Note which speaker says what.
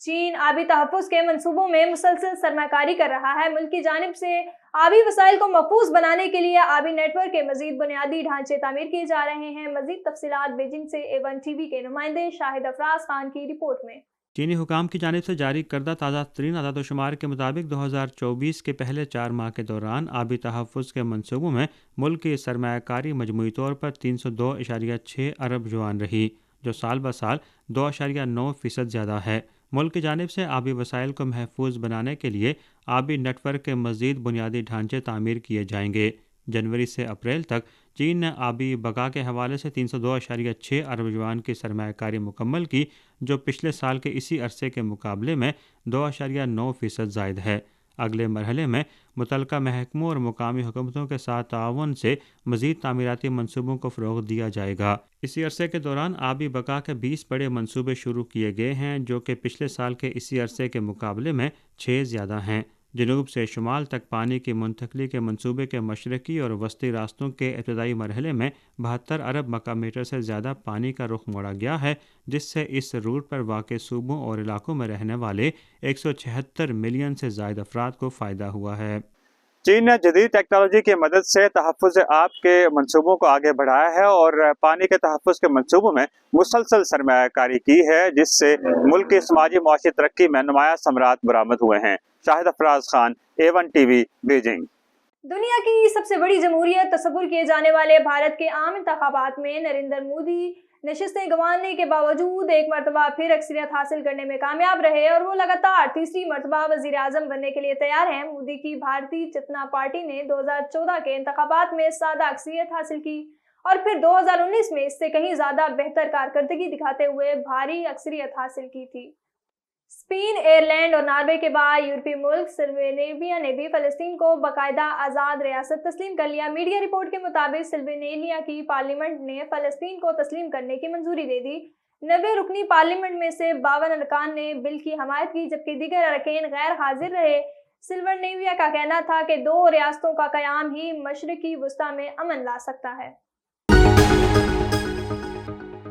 Speaker 1: चीन आबी तहफ़्फ़ुज़ के मंसूबों में मुसलसल सरमाकारी कर रहा है। मुल्क की जानिब से आबी वसाइल को महफूज बनाने के लिए आबी नेटवर्क के मजीद बुनियादी ढांचे तामीर किए जा रहे हैं। मजीद तफसीलात बीजिंग से A1 TV के नुमाइंदे शाहिद अफराज खान की रिपोर्ट में।
Speaker 2: चीनी हुकाम की जानिब से जारी करदा ताज़ा तरीन आदादोशुमार के मुताबिक 2024 के पहले 4 माह के दौरान आबी तहफ़्फ़ुज़ के मनसूबों में मुल्क की सरमायाकारी मजमूई तौर पर 302.6 अरब युआन रही, जो साल ब साल 2.9% ज़्यादा है। मुल्क की जानिब से आबी वसाइल को महफूज बनाने के लिए आबी नेटवर्क के मज़ीद बुनियादी ढांचे तामीर किए जाएंगे। जनवरी से अप्रैल तक चीन ने आबी बका के हवाले से 302.6 अरब युआन की सरमायाकारी मुकम्मल की, जो पिछले साल के इसी अरसे के मुकाबले में 2.9% ज़ायद है। अगले मरहले में मुतलका महकमों और मुकामी हुकूमतों के साथ ताउन से मज़ीद तामीराती मनसूबों को फ़रोग़ दिया जाएगा। इसी अरसे के दौरान आबी बका के 20 बड़े मनसूबे शुरू किए गए हैं, जो कि पिछले साल के इसी अरसे के मुकाबले में 6 ज़्यादा हैं। जनूब से शुमाल तक पानी की मुंतकली के मनसूबे के मशरकी और वस्ती रास्तों के इब्तदाई मरहले में 72 अरब मका मीटर से ज़्यादा पानी का रुख मोड़ा गया है, जिससे इस रूट पर वाक़ सूबों और इलाकों में रहने वाले 176 मिलियन से ज़ायद अफराद को फ़ायदा हुआ है।
Speaker 3: चीन ने जदीद टेक्नोलॉजी की मदद से तहफ़्फ़ुज़ आब के मनसूबों को आगे बढ़ाया है और पानी के तहफ़्फ़ुज़ के मनसूबों में मुसलसल सरमायाकारी की है, जिससे मुल्क की समाजी मुआशी तरक्की में नुमाया समरात बरामद हुए हैं। Shahid Afraz Khan, A1 TV, Beijing.
Speaker 1: दुनिया की सबसे बड़ी जमहूरियत तस्वुर किए जाने वाले भारत के आम इंतखाबात में नरेंद्र मोदी नशिस्तें गंवाने के बावजूद एक मरतबा फिर अक्सरियत हासिल करने में कामयाब रहे और वो लगातार तीसरी मरतबा वजीर आजम बनने के लिए तैयार हैं। मोदी की भारतीय जनता पार्टी ने 2014 के इंतखाबात में सादा अक्सरियत हासिल की और फिर 2019 में इससे कहीं ज्यादा बेहतर कारकर्दगी दिखाते हुए भारी अक्सरियत हासिल की थी। स्पेन, आयरलैंड और नॉर्वे के बाद यूरोपीय मुल्क स्लोवेनिया ने भी फ़लस्तीन को बाकायदा आज़ाद रियासत तस्लीम कर लिया। मीडिया रिपोर्ट के मुताबिक स्लोवेनिया की पार्लियामेंट ने फ़लस्तीन को तस्लीम करने की मंजूरी दे दी। 90 रुकनी पार्लियामेंट में से 52 अरकान ने बिल की हमायत की, जबकि दीगर अरकान गैर हाजिर रहे। स्लोवेनिया का कहना था कि 2 रियासतों का क़याम ही मशरिकी वुस्ता में अमन ला सकता है।